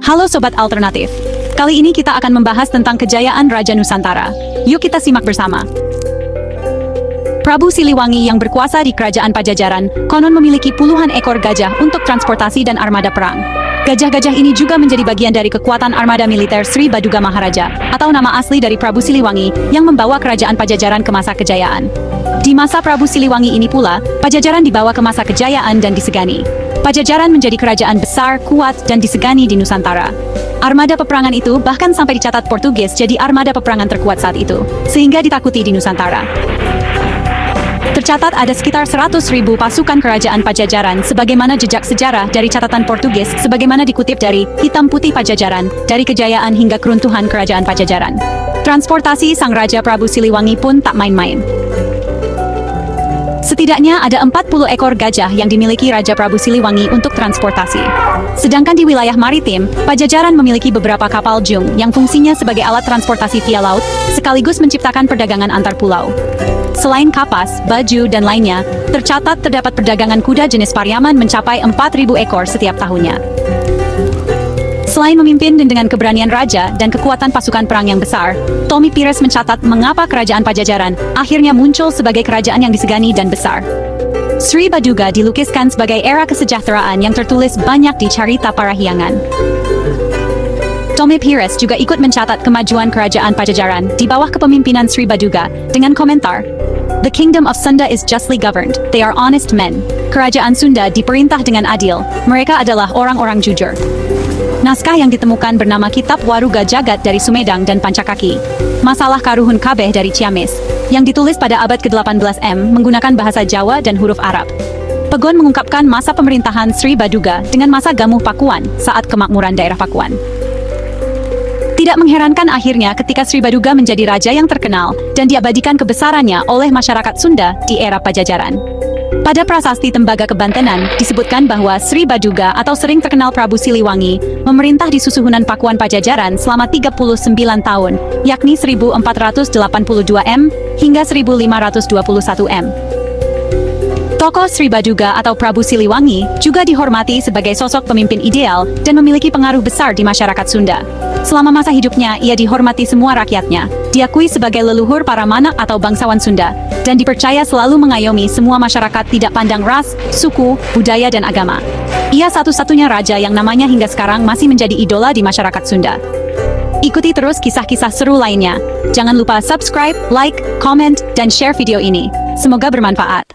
Halo Sobat Alternatif. Kali ini kita akan membahas tentang kejayaan Raja Nusantara. Yuk kita simak bersama. Prabu Siliwangi yang berkuasa di Kerajaan Pajajaran konon memiliki puluhan ekor gajah untuk transportasi dan armada perang. Gajah-gajah ini juga menjadi bagian dari kekuatan armada militer Sri Baduga Maharaja, atau nama asli dari Prabu Siliwangi yang membawa Kerajaan Pajajaran ke masa kejayaan. Di masa Prabu Siliwangi ini pula, Pajajaran dibawa ke masa kejayaan dan disegani. Pajajaran menjadi kerajaan besar, kuat, dan disegani di Nusantara. Armada peperangan itu bahkan sampai dicatat Portugis jadi armada peperangan terkuat saat itu, sehingga ditakuti di Nusantara. Tercatat ada sekitar 100.000 pasukan kerajaan Pajajaran sebagaimana jejak sejarah dari catatan Portugis sebagaimana dikutip dari Hitam Putih Pajajaran, dari kejayaan hingga keruntuhan kerajaan Pajajaran. Transportasi Sang Raja Prabu Siliwangi pun tak main-main. Setidaknya ada 40 ekor gajah yang dimiliki Raja Prabu Siliwangi untuk transportasi. Sedangkan di wilayah maritim, Pajajaran memiliki beberapa kapal jung yang fungsinya sebagai alat transportasi via laut, sekaligus menciptakan perdagangan antar pulau. Selain kapas, baju, dan lainnya, tercatat terdapat perdagangan kuda jenis Pariaman mencapai 4.000 ekor setiap tahunnya. Selain memimpin dengan keberanian raja dan kekuatan pasukan perang yang besar, Tommy Pires mencatat mengapa kerajaan Pajajaran akhirnya muncul sebagai kerajaan yang disegani dan besar. Sri Baduga dilukiskan sebagai era kesejahteraan yang tertulis banyak di Carita Parahyangan. Tommy Pires juga ikut mencatat kemajuan kerajaan Pajajaran di bawah kepemimpinan Sri Baduga dengan komentar, "The kingdom of Sunda is justly governed. They are honest men." Kerajaan Sunda diperintah dengan adil. Mereka adalah orang-orang jujur. Naskah yang ditemukan bernama Kitab Waruga Jagat dari Sumedang dan Pancakaki, Masalah Karuhun Kabeh dari Ciamis, yang ditulis pada abad ke-18 M menggunakan bahasa Jawa dan huruf Arab. Pegon mengungkapkan masa pemerintahan Sri Baduga dengan masa Gamuh Pakuan saat kemakmuran daerah Pakuan. Tidak mengherankan akhirnya ketika Sri Baduga menjadi raja yang terkenal dan diabadikan kebesarannya oleh masyarakat Sunda di era Pajajaran. Pada prasasti Tembaga Kebantenan disebutkan bahwa Sri Baduga atau sering terkenal Prabu Siliwangi memerintah di susuhunan Pakuan Pajajaran selama 39 tahun, yakni 1482 M hingga 1521 M. Tokoh Sri Baduga atau Prabu Siliwangi juga dihormati sebagai sosok pemimpin ideal dan memiliki pengaruh besar di masyarakat Sunda. Selama masa hidupnya, ia dihormati semua rakyatnya, diakui sebagai leluhur para Manak atau bangsawan Sunda, dan dipercaya selalu mengayomi semua masyarakat tidak pandang ras, suku, budaya, dan agama. Ia satu-satunya raja yang namanya hingga sekarang masih menjadi idola di masyarakat Sunda. Ikuti terus kisah-kisah seru lainnya. Jangan lupa subscribe, like, comment, dan share video ini. Semoga bermanfaat.